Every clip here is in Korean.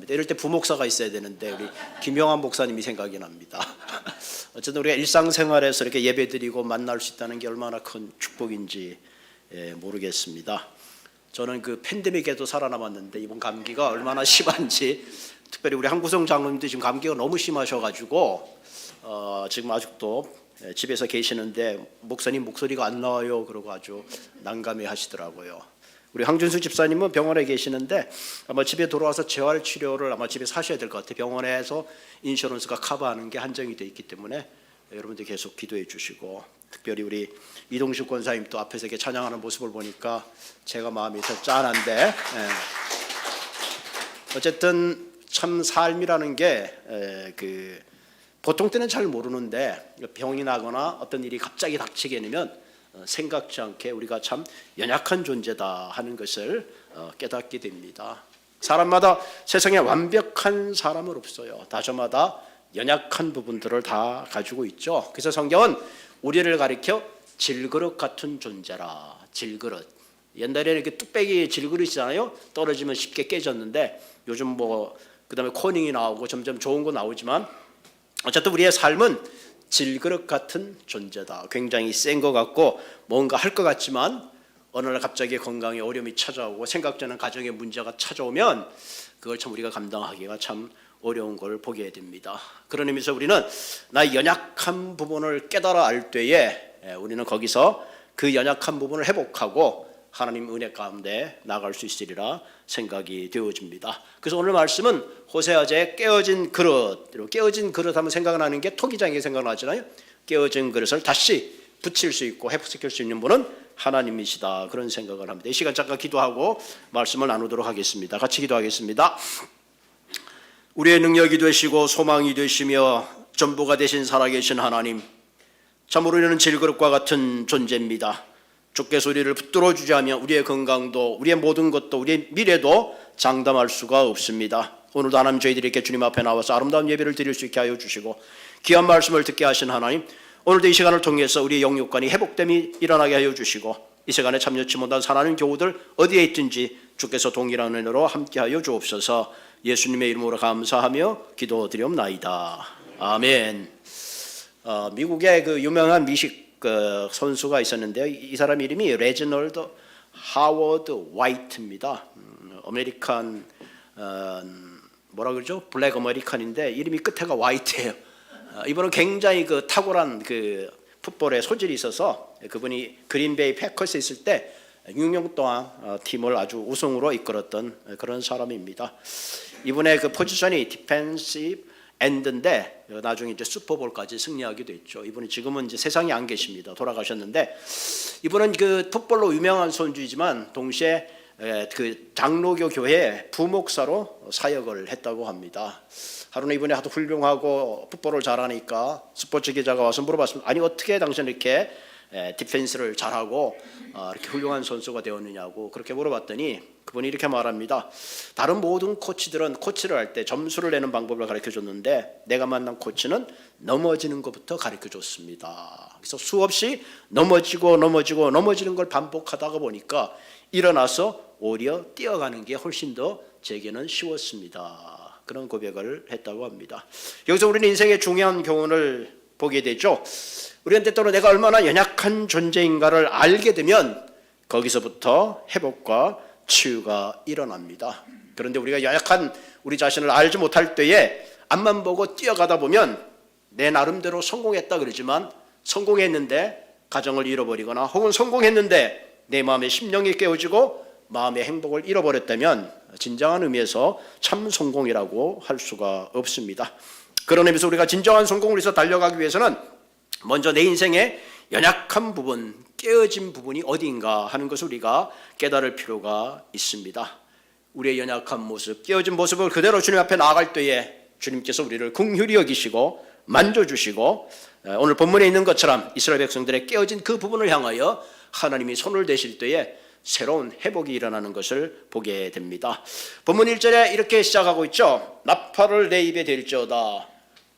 되는데 이럴 때 부목사가 있어야 되는데 우리 김영환 목사님이 생각이 납니다. 어쨌든 우리가 일상생활에서 이렇게 예배드리고 만날 수 있다는 게 얼마나 큰 축복인지 모르겠습니다. 저는 그 팬데믹에도 살아남았는데 이번 감기가 얼마나 심한지, 특별히 우리 한구성 장로님도 지금 감기가 너무 심하셔가지고 지금 아직도 집에서 계시는데 목사님 목소리가 안 나와요 그러고 아주 난감해 하시더라고요. 우리 황준수 집사님은 병원에 계시는데 아마 집에 돌아와서 재활 치료를 아마 집에서 하셔야 될 것 같아요. 병원에서 인슈런스가 커버하는 게 한정이 돼 있기 때문에 여러분들 계속 기도해 주시고, 특별히 우리 이동식 권사님 또 앞에서 이렇게 찬양하는 모습을 보니까 제가 마음이 더 짠한데, 어쨌든 참 삶이라는 게 보통 때는 잘 모르는데 병이 나거나 어떤 일이 갑자기 닥치게 되면 생각지 않게 우리가 참 연약한 존재다 하는 것을 깨닫게 됩니다. 사람마다 세상에 완벽한 사람은 없어요. 다 저마다 연약한 부분들을 다 가지고 있죠. 그래서 성경은 우리를 가리켜 질그릇 같은 존재라. 질그릇. 옛날에는 이렇게 뚝배기 질그릇이잖아요. 떨어지면 쉽게 깨졌는데 요즘 그다음에 코닝이 나오고 점점 좋은 거 나오지만 어쨌든 우리의 삶은 질그릇 같은 존재다. 굉장히 센 것 같고 뭔가 할 것 같지만 어느 날 갑자기 건강에 어려움이 찾아오고 생각지 않은 가정에 문제가 찾아오면 그걸 참 우리가 감당하기가 참 어려운 걸 보게 됩니다. 그런 의미에서 우리는 나의 연약한 부분을 깨달아 알 때에 우리는 거기서 그 연약한 부분을 회복하고 하나님 은혜 가운데 나갈 수 있으리라 생각이 되어집니다. 그래서 오늘 말씀은 호세아제의 깨어진 그릇. 깨어진 그릇 하면 생각나는 게 토기장이 생각나잖아요. 깨어진 그릇을 다시 붙일 수 있고 회복시킬 수 있는 분은 하나님이시다, 그런 생각을 합니다. 이 시간 잠깐 기도하고 말씀을 나누도록 하겠습니다. 같이 기도하겠습니다. 우리의 능력이 되시고 소망이 되시며 전부가 되신 살아계신 하나님, 참으로 우리는 질그릇과 같은 존재입니다. 주께서 우리를 붙들어 주자면 우리의 건강도 우리의 모든 것도 우리의 미래도 장담할 수가 없습니다. 오늘도 하나님 저희들에게 주님 앞에 나와서 아름다운 예배를 드릴 수 있게 하여 주시고 귀한 말씀을 듣게 하신 하나님, 오늘도 이 시간을 통해서 우리의 영육간이 회복됨이 일어나게 하여 주시고 이 시간에 참여치 못한 사랑하는 교우들 어디에 있든지 주께서 동일한 은혜로 함께하여 주옵소서. 예수님의 이름으로 감사하며 기도드리옵나이다. 아멘. 미국의 그 유명한 미식 선수가 있었는데요. 이 사람 이름이 레지널드 하워드 화이트입니다. 아메리칸 뭐라 그러죠? 블랙 아메리칸인데 이름이 끝에가 화이트예요. 이분은 굉장히 그 탁월한 그 풋볼에 소질이 있어서 그분이 그린베이 패커스에 있을 때 6년 동안 팀을 아주 우승으로 이끌었던 그런 사람입니다. 이분의 그 포지션이 디펜시브 엔드인데 나중에 이제 슈퍼볼까지 승리하기도 했죠. 이분이 지금은 이제 세상에 안 계십니다. 돌아가셨는데 이분은 그 풋볼로 유명한 선수이지만 동시에 그 장로교 교회 부목사로 사역을 했다고 합니다. 하루는 이분이 하도 훌륭하고 풋볼을 잘하니까 스포츠 기자가 와서 물어봤습니다. 아니 어떻게 당신 이렇게 디펜스를 잘하고 이렇게 훌륭한 선수가 되었느냐고 그렇게 물어봤더니 그분이 이렇게 말합니다. 다른 모든 코치들은 코치를 할 때 점수를 내는 방법을 가르쳐줬는데 내가 만난 코치는 넘어지는 것부터 가르쳐줬습니다. 그래서 수없이 넘어지는 걸 반복하다가 보니까 일어나서 오히려 뛰어가는 게 훨씬 더 제게는 쉬웠습니다. 그런 고백을 했다고 합니다. 여기서 우리는 인생의 중요한 교훈을 보게 되죠. 우리는 때때로 내가 얼마나 연약한 존재인가를 알게 되면 거기서부터 회복과 치유가 일어납니다. 그런데 우리가 연약한 우리 자신을 알지 못할 때에 앞만 보고 뛰어가다 보면 내 나름대로 성공했다 그러지만 성공했는데 가정을 잃어버리거나 혹은 성공했는데 내 마음의 심령이 깨어지고 마음의 행복을 잃어버렸다면 진정한 의미에서 참 성공이라고 할 수가 없습니다. 그런 의미에서 우리가 진정한 성공을 위해서 달려가기 위해서는 먼저 내 인생의 연약한 부분, 깨어진 부분이 어디인가 하는 것을 우리가 깨달을 필요가 있습니다. 우리의 연약한 모습, 깨어진 모습을 그대로 주님 앞에 나아갈 때에 주님께서 우리를 긍휼히 여기시고 만져주시고 오늘 본문에 있는 것처럼 이스라엘 백성들의 깨어진 그 부분을 향하여 하나님이 손을 대실 때에 새로운 회복이 일어나는 것을 보게 됩니다. 본문 1절에 이렇게 시작하고 있죠. 나팔을 내 입에 댈지어다.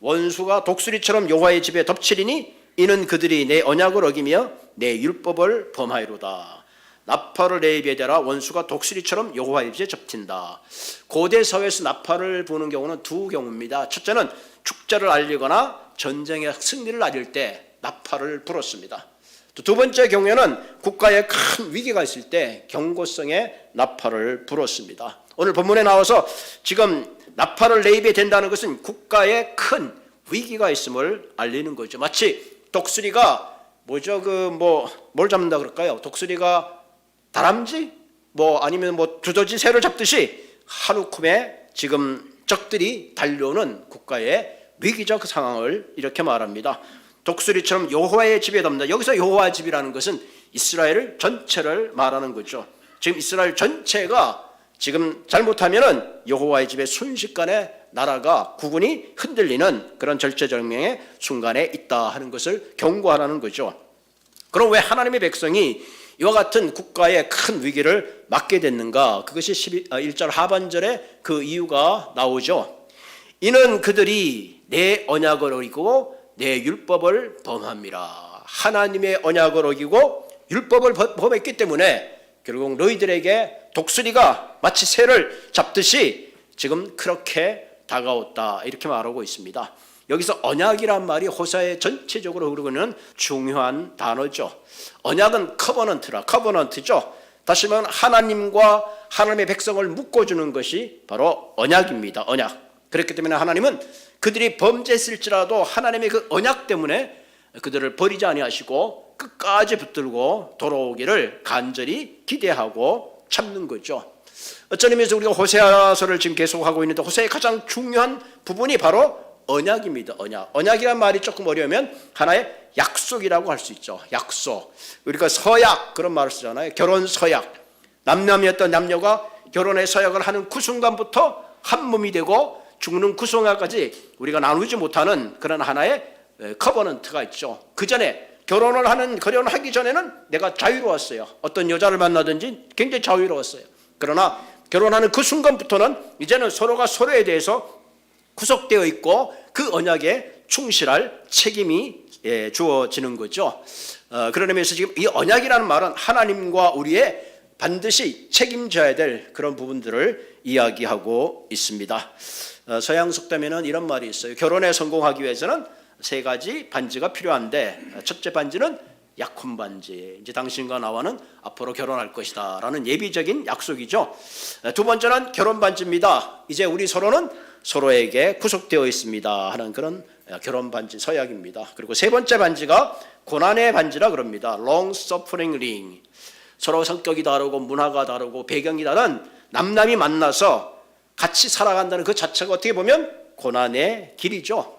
원수가 독수리처럼 여호와의 집에 덮치리니 이는 그들이 내 언약을 어기며 내 율법을 범하이로다. 나팔을 내 입에 대라 원수가 독수리처럼 여호와의 집에 접힌다. 고대 사회에서 나팔을 부는 경우는 두 경우입니다. 첫째는 축제를 알리거나 전쟁의 승리를 알릴 때 나팔을 불었습니다. 두 번째 경우에는 국가에 큰 위기가 있을 때 경고성의 나팔을 불었습니다. 오늘 본문에 나와서 지금 나팔을 내 입에 댄다는 것은 국가에 큰 위기가 있음을 알리는 거죠. 마치 독수리가 뭘 잡는다 그럴까요? 독수리가 다람쥐? 아니면 두더지 새를 잡듯이 하루쿰에 지금 적들이 달려오는 국가의 위기적 상황을 이렇게 말합니다. 독수리처럼 여호와의 집에 덮는다. 여기서 여호와의 집이라는 것은 이스라엘 전체를 말하는 거죠. 지금 이스라엘 전체가 지금 잘못하면은 여호와의 집에 순식간에 나라가 국군이 흔들리는 그런 절체절명의 순간에 있다 하는 것을 경고하라는 거죠. 그럼 왜 하나님의 백성이 이와 같은 국가의 큰 위기를 맞게 됐는가? 그것이 1절 하반절에 그 이유가 나오죠. 이는 그들이 내 언약을 어기고 내 율법을 범함이라. 하나님의 언약을 어기고 율법을 범했기 때문에 결국 너희들에게 독수리가 마치 새를 잡듯이 지금 그렇게 다가왔다 이렇게 말하고 있습니다. 여기서 언약이란 말이 호세아에 전체적으로 흐르는 중요한 단어죠. 언약은 커버넌트죠. 다시 말하면 하나님과 하나님의 백성을 묶어주는 것이 바로 언약입니다. 언약. 그렇기 때문에 하나님은 그들이 범죄했을지라도 하나님의 그 언약 때문에 그들을 버리지 아니하시고 끝까지 붙들고 돌아오기를 간절히 기대하고 참는 거죠. 어떤 의미에서 우리가 호세아서를 지금 계속하고 있는데 호세아의 가장 중요한 부분이 바로 언약입니다. 언약이란 말이 조금 어려우면 하나의 약속이라고 할 수 있죠. 약속. 우리가 서약 그런 말을 쓰잖아요. 결혼 서약. 남남이었던 남녀가 결혼의 서약을 하는 그 순간부터 한 몸이 되고 죽는 그 순간까지 우리가 나누지 못하는 그런 하나의 커버넌트가 있죠. 그 전에 결혼하기 전에는 내가 자유로웠어요. 어떤 여자를 만나든지 굉장히 자유로웠어요. 그러나 결혼하는 그 순간부터는 이제는 서로가 서로에 대해서 구속되어 있고 그 언약에 충실할 책임이 주어지는 거죠. 그런 의미에서 지금 이 언약이라는 말은 하나님과 우리의 반드시 책임져야 될 그런 부분들을 이야기하고 있습니다. 서양 속담에는 이런 말이 있어요. 결혼에 성공하기 위해서는 세 가지 반지가 필요한데 첫째 반지는 약혼 반지. 이제 당신과 나와는 앞으로 결혼할 것이다 라는 예비적인 약속이죠. 두 번째는 결혼 반지입니다. 이제 우리 서로는 서로에게 구속되어 있습니다 하는 그런 결혼 반지 서약입니다. 그리고 세 번째 반지가 고난의 반지라 그럽니다. Long suffering ring. 서로 성격이 다르고 문화가 다르고 배경이 다른 남남이 만나서 같이 살아간다는 그 자체가 어떻게 보면 고난의 길이죠.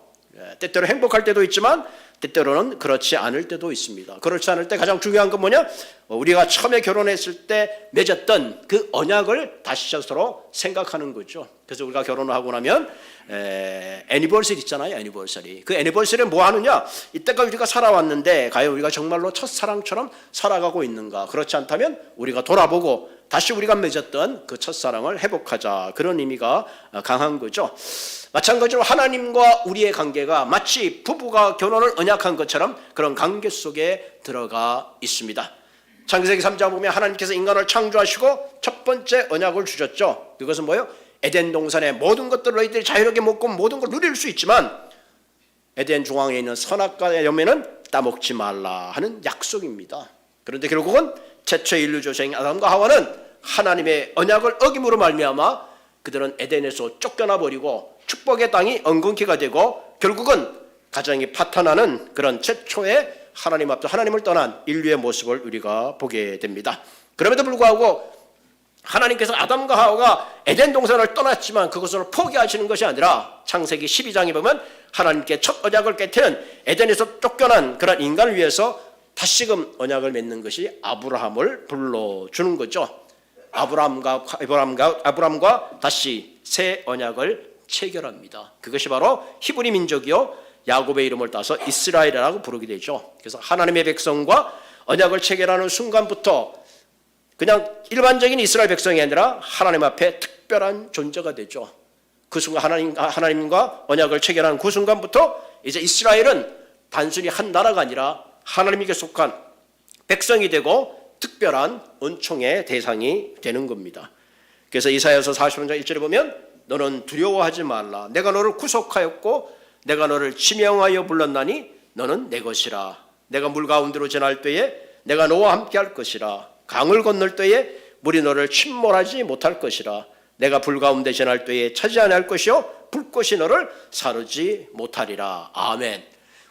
때때로 행복할 때도 있지만 때때로는 그렇지 않을 때도 있습니다. 그렇지 않을 때 가장 중요한 건 뭐냐? 우리가 처음에 결혼했을 때 맺었던 그 언약을 다시 서로 생각하는 거죠. 그래서 우리가 결혼을 하고 나면 애니버서리 있잖아요. 애니버서리. 그 애니버서리는 뭐 하느냐? 이때까지 우리가 살아왔는데 과연 우리가 정말로 첫사랑처럼 살아가고 있는가? 그렇지 않다면 우리가 돌아보고 다시 우리가 맺었던 그 첫사랑을 회복하자. 그런 의미가 강한 거죠. 마찬가지로 하나님과 우리의 관계가 마치 부부가 결혼을 언약한 것처럼 그런 관계 속에 들어가 있습니다. 창세기 3장 보면 하나님께서 인간을 창조하시고 첫 번째 언약을 주셨죠. 그것은 뭐예요? 에덴 동산의 모든 것들을 너희들이 자유롭게 먹고 모든 걸 누릴 수 있지만 에덴 중앙에 있는 선악과의 열매는 따먹지 말라 하는 약속입니다. 그런데 결국은 최초의 인류 조상인 아담과 하와는 하나님의 언약을 어김으로 말미암아 그들은 에덴에서 쫓겨나 버리고 축복의 땅이 엉겅퀴가 되고 결국은 가정이 파탄나는 그런 최초의 하나님 앞에 하나님을 떠난 인류의 모습을 우리가 보게 됩니다. 그럼에도 불구하고 하나님께서 아담과 하와가 에덴 동산을 떠났지만 그것을 포기하시는 것이 아니라 창세기 12장에 보면 하나님께 첫 언약을 깨트린 에덴에서 쫓겨난 그런 인간을 위해서 다시금 언약을 맺는 것이 아브라함을 불러주는 거죠. 아브라함과 다시 새 언약을 체결합니다. 그것이 바로 히브리 민족이요 야곱의 이름을 따서 이스라엘이라고 부르게 되죠. 그래서 하나님의 백성과 언약을 체결하는 순간부터 그냥 일반적인 이스라엘 백성이 아니라 하나님 앞에 특별한 존재가 되죠. 그 순간 하나님과 언약을 체결하는 그 순간부터 이제 이스라엘은 단순히 한 나라가 아니라 하나님께 속한 백성이 되고 특별한 은총의 대상이 되는 겁니다. 그래서 이사야서 40장 1절에 보면 너는 두려워하지 말라. 내가 너를 구속하였고 내가 너를 지명하여 불렀나니 너는 내 것이라. 내가 물 가운데로 지날 때에 내가 너와 함께 할 것이라. 강을 건널 때에 물이 너를 침몰하지 못할 것이라. 내가 불 가운데 지날 때에 차지 아니할 것이요 불꽃이 너를 사르지 못하리라. 아멘.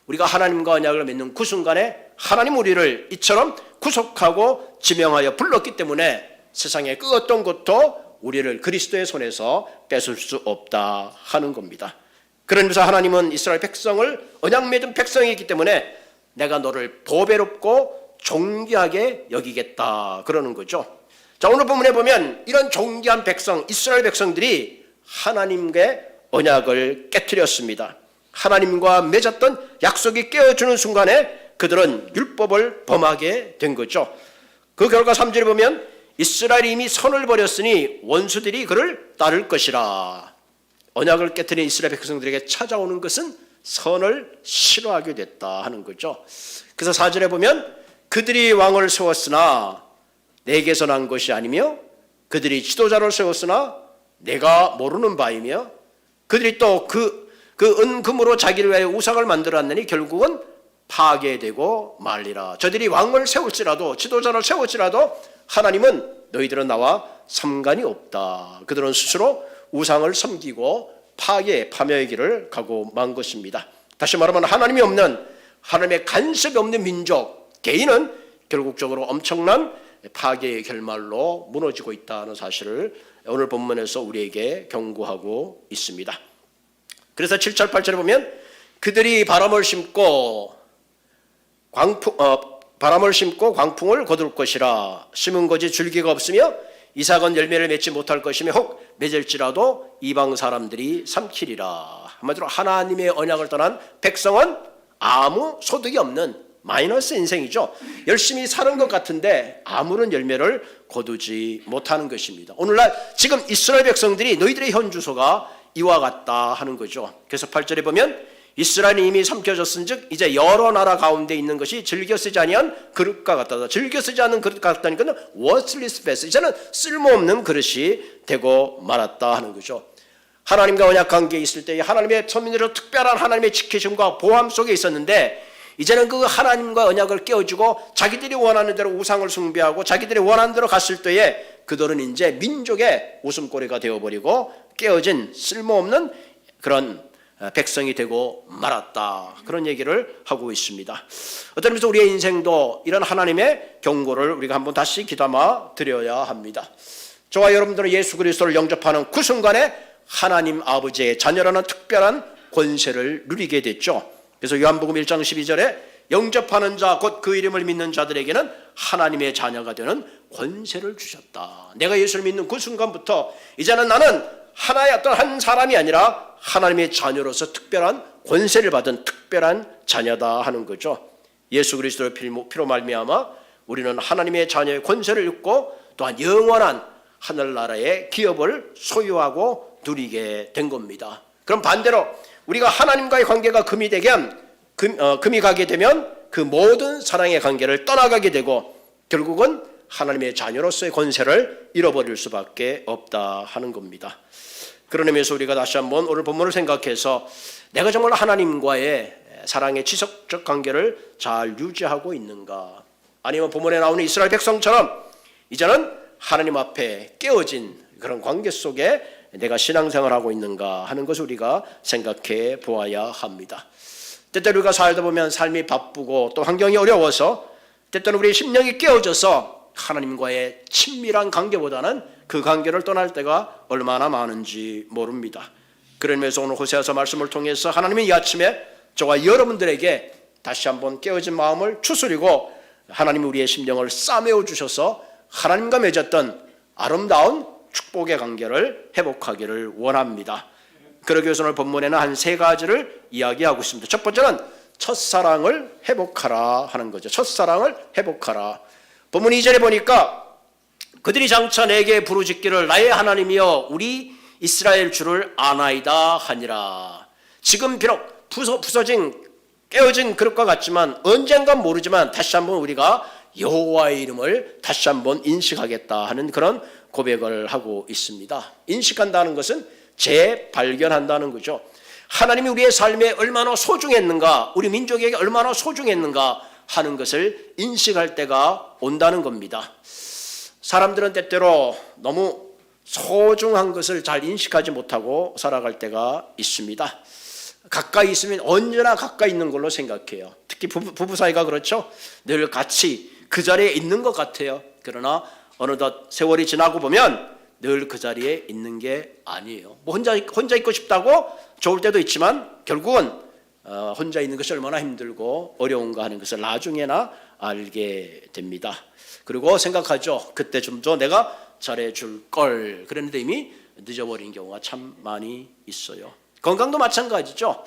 우리가 하나님과 언약을 맺는 그 순간에 하나님 우리를 이처럼 구속하고 지명하여 불렀기 때문에 세상의 그 어떤 것도 우리를 그리스도의 손에서 뺏을 수 없다 하는 겁니다. 그러면서 하나님은 이스라엘 백성을 언약 맺은 백성이기 때문에 내가 너를 보배롭고 존귀하게 여기겠다 그러는 거죠. 자, 오늘 본문에 보면 이런 존귀한 백성, 이스라엘 백성들이 하나님의 언약을 깨트렸습니다. 하나님과 맺었던 약속이 깨어지는 순간에 그들은 율법을 범하게 된 거죠. 그 결과 3절에 보면 이스라엘이 이미 선을 버렸으니 원수들이 그를 따를 것이라. 언약을 깨트린 이스라엘 백성들에게 찾아오는 것은 선을 싫어하게 됐다 하는 거죠. 그래서 4절에 보면 그들이 왕을 세웠으나 내게서 난 것이 아니며 그들이 지도자를 세웠으나 내가 모르는 바이며 그들이 또 그 은금으로 자기를 위하여 우상을 만들었느니 결국은 파괴되고 말리라. 저들이 왕을 세울지라도 지도자를 세울지라도 하나님은 너희들은 나와 상관이 없다. 그들은 스스로 우상을 섬기고 파멸의 길을 가고 만 것입니다. 다시 말하면 하나님이 없는, 하나님의 간섭이 없는 민족, 개인은 결국적으로 엄청난 파괴의 결말로 무너지고 있다는 사실을 오늘 본문에서 우리에게 경고하고 있습니다. 그래서 7절 8절에 보면 그들이 바람을 심고 광풍을 거둘 것이라. 심은 것이 줄기가 없으며 이삭은 열매를 맺지 못할 것이며 혹 맺을지라도 이방 사람들이 삼키리라. 한마디로 하나님의 언약을 떠난 백성은 아무 소득이 없는 마이너스 인생이죠. 열심히 사는 것 같은데 아무런 열매를 거두지 못하는 것입니다. 오늘날 지금 이스라엘 백성들이 너희들의 현 주소가 이와 같다 하는 거죠. 그래서 8절에 보면 이스라엘이 이미 삼켜졌은즉 이제 여러 나라 가운데 있는 것이 즐겨 쓰지 아니한 그릇과 같다. 즐겨 쓰지 않는 그릇 같다니까 worthless vessel, 이제는 쓸모없는 그릇이 되고 말았다 하는 거죠. 하나님과 언약 관계에 있을 때 하나님의 천민으로 특별한 하나님의 지키심과 보함 속에 있었는데 이제는 그 하나님과 언약을 깨어지고 자기들이 원하는 대로 우상을 숭배하고 자기들이 원하는 대로 갔을 때에 그들은 이제 민족의 웃음거리가 되어버리고 깨어진 쓸모없는 그런 백성이 되고 말았다. 그런 얘기를 하고 있습니다. 어떤 의미에서 우리의 인생도 이런 하나님의 경고를 우리가 한번 다시 귀담아 드려야 합니다. 저와 여러분들은 예수 그리스도를 영접하는 그 순간에 하나님 아버지의 자녀라는 특별한 권세를 누리게 됐죠. 그래서 요한복음 1장 12절에 영접하는 자 곧 그 이름을 믿는 자들에게는 하나님의 자녀가 되는 권세를 주셨다. 내가 예수를 믿는 그 순간부터 이제는 나는 하나의 어떤 한 사람이 아니라 하나님의 자녀로서 특별한 권세를 받은 특별한 자녀다 하는 거죠. 예수 그리스도의 피로 말미암아 우리는 하나님의 자녀의 권세를 입고 또한 영원한 하늘나라의 기업을 소유하고 누리게 된 겁니다. 그럼 반대로 우리가 하나님과의 관계가 금이 가게 되면 그 모든 사랑의 관계를 떠나가게 되고 결국은 하나님의 자녀로서의 권세를 잃어버릴 수밖에 없다 하는 겁니다. 그런 의미에서 우리가 다시 한번 오늘 본문을 생각해서 내가 정말 하나님과의 사랑의 지속적 관계를 잘 유지하고 있는가, 아니면 본문에 나오는 이스라엘 백성처럼 이제는 하나님 앞에 깨어진 그런 관계 속에 내가 신앙생활을 하고 있는가 하는 것을 우리가 생각해 보아야 합니다. 때때로 우리가 살다 보면 삶이 바쁘고 또 환경이 어려워서 때때로 우리의 심령이 깨어져서 하나님과의 친밀한 관계보다는 그 관계를 떠날 때가 얼마나 많은지 모릅니다. 그러면서 오늘 호세아서 말씀을 통해서 하나님이 이 아침에 저와 여러분들에게 다시 한번 깨어진 마음을 추스리고 하나님이 우리의 심령을 싸매어 주셔서 하나님과 맺었던 아름다운 축복의 관계를 회복하기를 원합니다. 그러기 위해서 오늘 본문에는 한 세 가지를 이야기하고 있습니다. 첫 번째는 첫사랑을 회복하라 하는 거죠. 첫사랑을 회복하라. 본문 2절에 보니까 그들이 장차 내게 부르짖기를 나의 하나님이여 우리 이스라엘 주를 아나이다 하니라. 지금 비록 부서진 깨어진 그릇과 같지만 언젠간 모르지만 다시 한번 우리가 여호와의 이름을 다시 한번 인식하겠다 하는 그런 고백을 하고 있습니다. 인식한다는 것은 재발견한다는 거죠. 하나님이 우리의 삶에 얼마나 소중했는가, 우리 민족에게 얼마나 소중했는가 하는 것을 인식할 때가 온다는 겁니다. 사람들은 때때로 너무 소중한 것을 잘 인식하지 못하고 살아갈 때가 있습니다. 가까이 있으면 언제나 가까이 있는 걸로 생각해요. 특히 부부 사이가 그렇죠. 늘 같이 그 자리에 있는 것 같아요. 그러나 어느덧 세월이 지나고 보면 늘 그 자리에 있는 게 아니에요. 뭐 혼자 있고 싶다고 좋을 때도 있지만 결국은 혼자 있는 것이 얼마나 힘들고 어려운가 하는 것을 나중에나 알게 됩니다. 그리고 생각하죠. 그때 좀 더 내가 잘해줄 걸. 그랬는데 이미 늦어버린 경우가 참 많이 있어요. 건강도 마찬가지죠.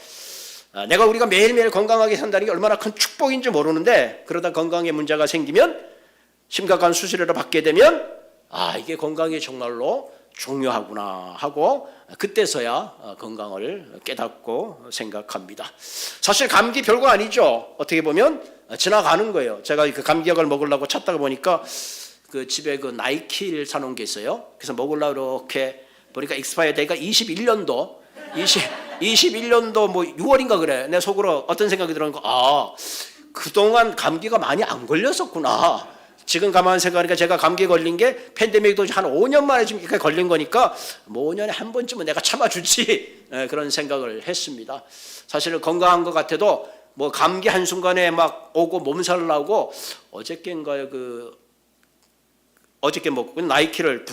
우리가 매일매일 건강하게 산다는 게 얼마나 큰 축복인지 모르는데 그러다 건강에 문제가 생기면 심각한 수술을 받게 되면 이게 건강이 정말로 중요하구나 하고 그때서야 건강을 깨닫고 생각합니다. 사실 감기 별거 아니죠. 어떻게 보면 지나가는 거예요. 제가 그 감기약을 먹으려고 찾다가 보니까 그 집에 그 나이킬 사놓은 게 있어요. 그래서 먹으려고 이렇게 보니까 익스파이어 데이가 21년도 뭐 6월인가 그래. 내 속으로 어떤 생각이 들었는 거, 그동안 감기가 많이 안 걸렸었구나. 지금 가만 생각하니까 제가 감기 걸린 게 팬데믹도 한 5년 만에 지금 이렇게 걸린 거니까 뭐 5년에 한 번쯤은 내가 참아주지, 그런 생각을 했습니다. 사실은 건강한 것 같아도 뭐 감기 한순간에 막 오고 몸살 나고 어저께인가요? 어저께 먹고 나이키를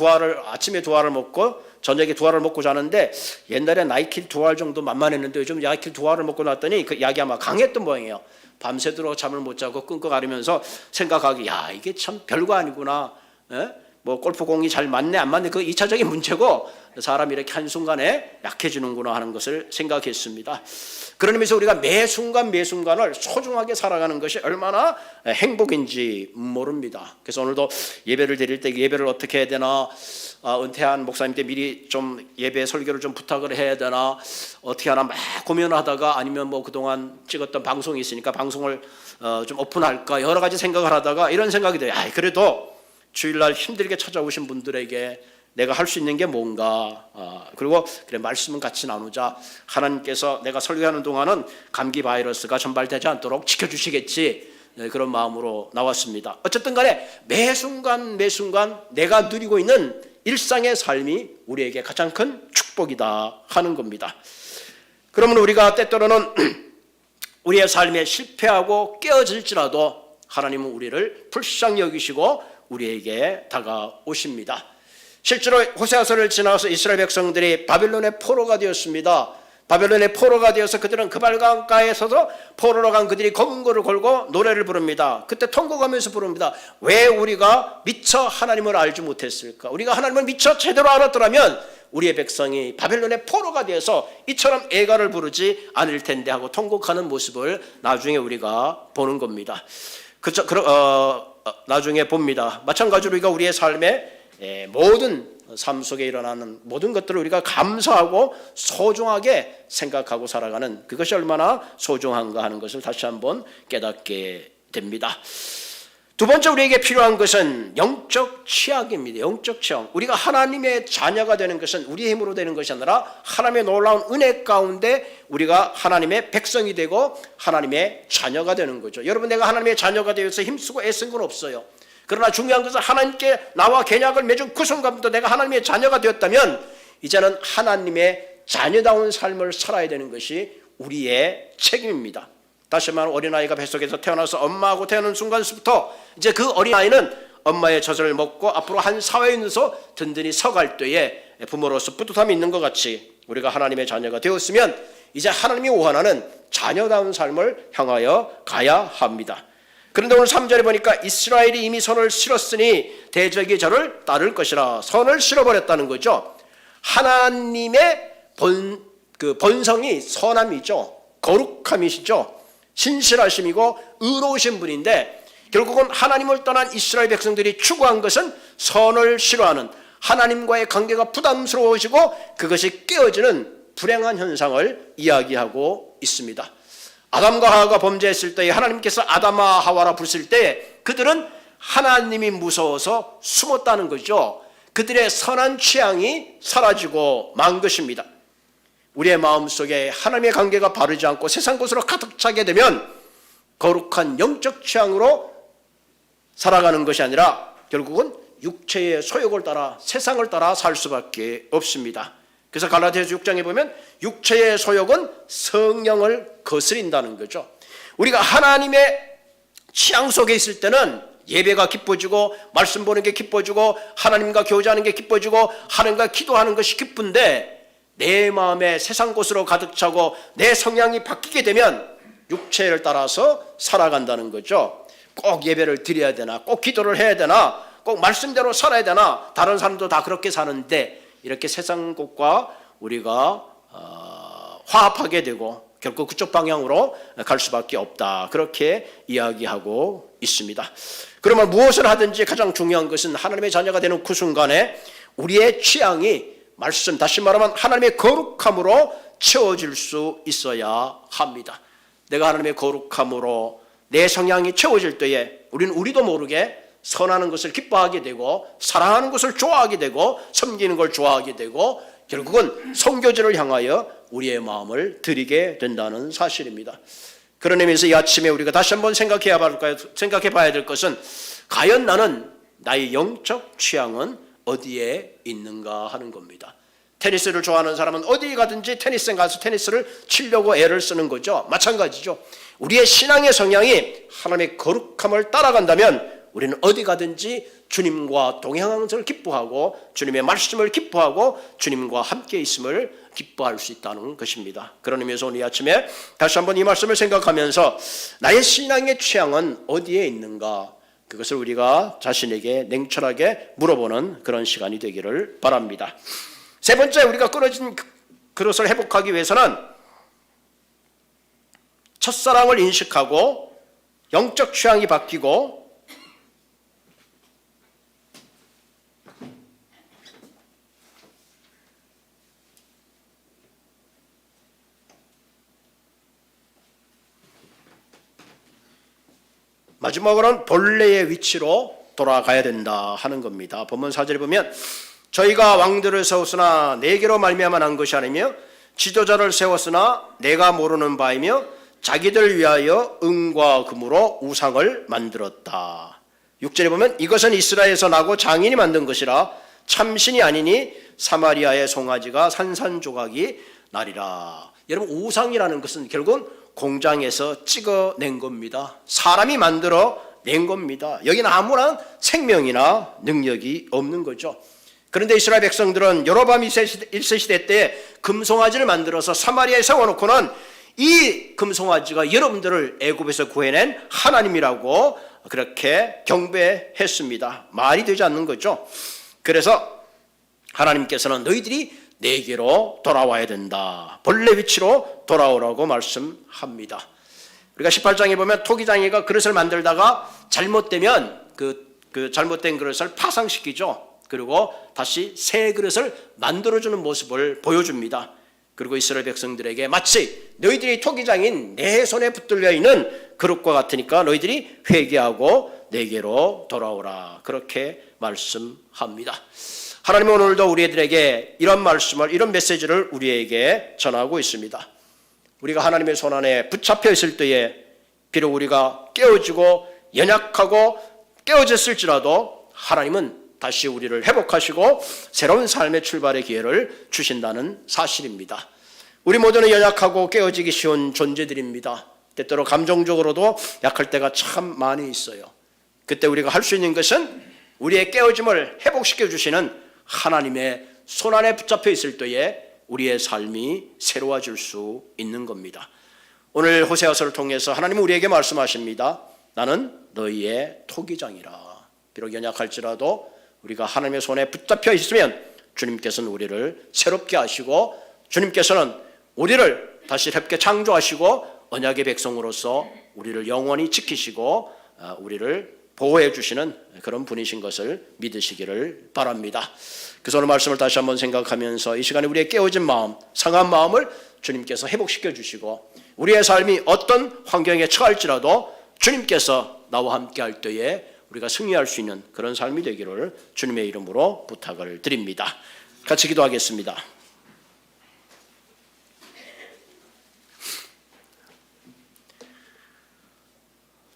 아침에 2알을 먹고 저녁에 2알을 먹고 자는데 옛날에 나이키 2알 정도 만만했는데 요즘 나이키 2알을 먹고 났더니 그 약이 아마 강했던 모양이에요. 밤새도록 잠을 못 자고 끙끙거리면서 생각하기, 이게 참 별거 아니구나. 뭐 골프공이 잘 맞네 안 맞네 그 2차적인 문제고 사람이 이렇게 한순간에 약해지는구나 하는 것을 생각했습니다. 그런 의미에서 우리가 매 순간을 소중하게 살아가는 것이 얼마나 행복인지 모릅니다. 그래서 오늘도 예배를 드릴 때 예배를 어떻게 해야 되나, 은퇴한 목사님께 미리 좀 예배 설교를 좀 부탁을 해야 되나, 어떻게 하나 막 고민하다가 아니면 뭐 그동안 찍었던 방송이 있으니까 방송을 좀 오픈할까 여러 가지 생각을 하다가 이런 생각이 들어요. 그래도 주일날 힘들게 찾아오신 분들에게 내가 할 수 있는 게 뭔가, 그리고 그래 말씀은 같이 나누자. 하나님께서 내가 설교하는 동안은 감기 바이러스가 전발되지 않도록 지켜주시겠지, 그런 마음으로 나왔습니다. 어쨌든 간에 매 순간 내가 누리고 있는 일상의 삶이 우리에게 가장 큰 축복이다 하는 겁니다. 그러면 우리가 때때로는 우리의 삶에 실패하고 깨어질지라도 하나님은 우리를 불쌍히 여기시고 우리에게 다가오십니다. 실제로 호세아서를 지나서 이스라엘 백성들이 바벨론의 포로가 되었습니다. 바벨론의 포로가 되어서 그들은 그발강가에서도 포로로 간 그들이 검은고를 걸고 노래를 부릅니다. 그때 통곡하면서 부릅니다. 왜 우리가 미처 하나님을 알지 못했을까? 우리가 하나님을 미처 제대로 알았더라면 우리의 백성이 바벨론의 포로가 되어서 이처럼 애가를 부르지 않을 텐데 하고 통곡하는 모습을 나중에 우리가 보는 겁니다. 나중에 봅니다. 마찬가지로 우리가 우리의 삶에 모든 삶 속에 일어나는 모든 것들을 우리가 감사하고 소중하게 생각하고 살아가는 그것이 얼마나 소중한가 하는 것을 다시 한번 깨닫게 됩니다. 두 번째 우리에게 필요한 것은 영적 취약입니다. 영적 취약. 우리가 하나님의 자녀가 되는 것은 우리의 힘으로 되는 것이 아니라 하나님의 놀라운 은혜 가운데 우리가 하나님의 백성이 되고 하나님의 자녀가 되는 거죠. 여러분, 내가 하나님의 자녀가 되어서 힘쓰고 애쓴 건 없어요. 그러나 중요한 것은 하나님께 나와 계약을 맺은 그 순간부터 내가 하나님의 자녀가 되었다면 이제는 하나님의 자녀다운 삶을 살아야 되는 것이 우리의 책임입니다. 다시 말하면 어린아이가 뱃속에서 태어나서 엄마하고 태어난 순간부터 이제 그 어린아이는 엄마의 젖을 먹고 앞으로 한 사회에 있어서 든든히 서갈 때에 부모로서 뿌듯함이 있는 것 같이 우리가 하나님의 자녀가 되었으면 이제 하나님이 원하는 자녀다운 삶을 향하여 가야 합니다. 그런데 오늘 3절에 보니까 이스라엘이 이미 선을 실었으니 대적이 저를 따를 것이라. 선을 실어버렸다는 거죠. 하나님의 본성이 선함이죠. 거룩함이시죠. 신실하심이고 의로우신 분인데 결국은 하나님을 떠난 이스라엘 백성들이 추구한 것은 선을 싫어하는, 하나님과의 관계가 부담스러워지고 그것이 깨어지는 불행한 현상을 이야기하고 있습니다. 아담과 하와가 범죄했을 때 하나님께서 아담과 하와라 부르실 때 그들은 하나님이 무서워서 숨었다는 거죠. 그들의 선한 취향이 사라지고 만 것입니다. 우리의 마음속에 하나님의 관계가 바르지 않고 세상 것으로 가득 차게 되면 거룩한 영적 취향으로 살아가는 것이 아니라 결국은 육체의 소욕을 따라 세상을 따라 살 수밖에 없습니다. 그래서 갈라디아서 6장에 보면 육체의 소욕은 성령을 거스린다는 거죠. 우리가 하나님의 취향 속에 있을 때는 예배가 기뻐지고 말씀 보는 게 기뻐지고 하나님과 교제하는 게 기뻐지고 하나님과 기도하는 것이 기쁜데, 내 마음에 세상 것으로 가득 차고 내 성향이 바뀌게 되면 육체를 따라서 살아간다는 거죠. 꼭 예배를 드려야 되나, 꼭 기도를 해야 되나, 꼭 말씀대로 살아야 되나, 다른 사람도 다 그렇게 사는데 이렇게 세상 것과 우리가 화합하게 되고 결국 그쪽 방향으로 갈 수밖에 없다, 그렇게 이야기하고 있습니다. 그러면 무엇을 하든지 가장 중요한 것은 하나님의 자녀가 되는 그 순간에 우리의 취향이 말씀, 다시 말하면 하나님의 거룩함으로 채워질 수 있어야 합니다. 내가 하나님의 거룩함으로 내 성향이 채워질 때에 우리는 우리도 모르게 선하는 것을 기뻐하게 되고 사랑하는 것을 좋아하게 되고 섬기는 걸 좋아하게 되고 결국은 선교지를 향하여 우리의 마음을 드리게 된다는 사실입니다. 그런 의미에서 이 아침에 우리가 다시 한번 생각해 봐야 될 것은, 과연 나는 나의 영적 취향은 어디에 있는가 하는 겁니다. 테니스를 좋아하는 사람은 어디 가든지 테니스에 가서 테니스를 치려고 애를 쓰는 거죠. 마찬가지죠. 우리의 신앙의 성향이 하나님의 거룩함을 따라간다면 우리는 어디 가든지 주님과 동행하는 것을 기뻐하고 주님의 말씀을 기뻐하고 주님과 함께 있음을 기뻐할 수 있다는 것입니다. 그런 의미에서 오늘 아침에 다시 한번 이 말씀을 생각하면서 나의 신앙의 취향은 어디에 있는가, 그것을 우리가 자신에게 냉철하게 물어보는 그런 시간이 되기를 바랍니다. 세 번째, 우리가 끊어진 그릇을 회복하기 위해서는 첫사랑을 인식하고 영적 취향이 바뀌고 마지막으로는 본래의 위치로 돌아가야 된다 하는 겁니다. 본문 4절에 보면 저희가 왕들을 세웠으나 내게로 말미암아 난 것이 아니며 지도자를 세웠으나 내가 모르는 바이며 자기들 위하여 은과 금으로 우상을 만들었다. 6절에 보면 이것은 이스라엘에서 나고 장인이 만든 것이라 참신이 아니니 사마리아의 송아지가 산산조각이 나리라. 여러분, 우상이라는 것은 결국은 공장에서 찍어낸 겁니다. 사람이 만들어 낸 겁니다. 여기는 아무런 생명이나 능력이 없는 거죠. 그런데 이스라엘 백성들은 여로보암 1세 시대 때 금송아지를 만들어서 사마리아에 세워놓고는 이 금송아지가 여러분들을 애굽에서 구해낸 하나님이라고 그렇게 경배했습니다. 말이 되지 않는 거죠. 그래서 하나님께서는 너희들이 내게로 돌아와야 된다, 본래 위치로 돌아오라고 말씀합니다. 우리가 18장에 보면 토기장이가 그릇을 만들다가 잘못되면 그 잘못된 그릇을 파상시키죠. 그리고 다시 새 그릇을 만들어주는 모습을 보여줍니다. 그리고 이스라엘 백성들에게 마치 너희들이 토기장인 내 손에 붙들려 있는 그릇과 같으니까 너희들이 회개하고 내게로 돌아오라, 그렇게 말씀합니다. 하나님은 오늘도 우리들에게 이런 말씀을, 이런 메시지를 우리에게 전하고 있습니다. 우리가 하나님의 손 안에 붙잡혀 있을 때에 비록 우리가 깨어지고 연약하고 깨어졌을지라도 하나님은 다시 우리를 회복하시고 새로운 삶의 출발의 기회를 주신다는 사실입니다. 우리 모두는 연약하고 깨어지기 쉬운 존재들입니다. 때때로 감정적으로도 약할 때가 참 많이 있어요. 그때 우리가 할 수 있는 것은 우리의 깨어짐을 회복시켜 주시는 하나님의 손 안에 붙잡혀 있을 때에 우리의 삶이 새로워질 수 있는 겁니다. 오늘 호세아서를 통해서 하나님은 우리에게 말씀하십니다. 나는 너희의 토기장이라. 비록 연약할지라도 우리가 하나님의 손에 붙잡혀 있으면 주님께서는 우리를 새롭게 하시고 주님께서는 우리를 다시 새롭게 창조하시고 언약의 백성으로서 우리를 영원히 지키시고 우리를 보호해 주시는 그런 분이신 것을 믿으시기를 바랍니다. 그래서 오늘 말씀을 다시 한번 생각하면서 이 시간에 우리의 깨어진 마음, 상한 마음을 주님께서 회복시켜 주시고 우리의 삶이 어떤 환경에 처할지라도 주님께서 나와 함께 할 때에 우리가 승리할 수 있는 그런 삶이 되기를 주님의 이름으로 부탁을 드립니다. 같이 기도하겠습니다.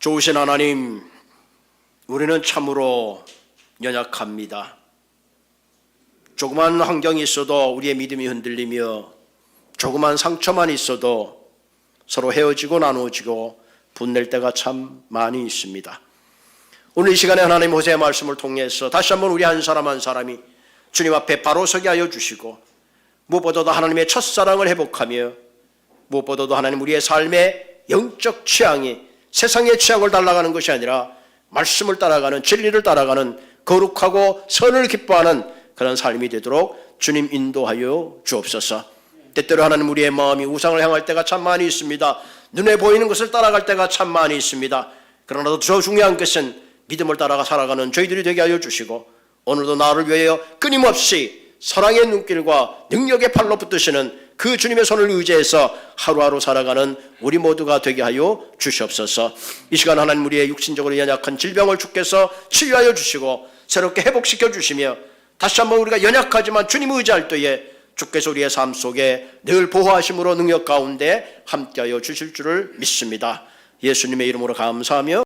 좋으신 하나님, 우리는 참으로 연약합니다. 조그만 환경이 있어도 우리의 믿음이 흔들리며 조그만 상처만 있어도 서로 헤어지고 나누어지고 분낼 때가 참 많이 있습니다. 오늘 이 시간에 하나님 호세의 말씀을 통해서 다시 한번 우리 한 사람 한 사람이 주님 앞에 바로 서게 하여 주시고, 무엇보다도 하나님의 첫사랑을 회복하며, 무엇보다도 하나님 우리의 삶의 영적 취향이 세상의 취향을 따라가는 것이 아니라 말씀을 따라가는, 진리를 따라가는 거룩하고 선을 기뻐하는 그런 삶이 되도록 주님 인도하여 주옵소서. 때때로 하나님 우리의 마음이 우상을 향할 때가 참 많이 있습니다. 눈에 보이는 것을 따라갈 때가 참 많이 있습니다. 그러나 더 중요한 것은 믿음을 따라가 살아가는 저희들이 되게 하여 주시고, 오늘도 나를 위하여 끊임없이 사랑의 눈길과 능력의 팔로 붙드시는 그 주님의 손을 의지해서 하루하루 살아가는 우리 모두가 되게 하여 주시옵소서. 이 시간 하나님 우리의 육신적으로 연약한 질병을 주께서 치유하여 주시고 새롭게 회복시켜 주시며, 다시 한번 우리가 연약하지만 주님 의지할 때에 주께서 우리의 삶 속에 늘 보호하심으로 능력 가운데 함께하여 주실 줄을 믿습니다. 예수님의 이름으로 감사하며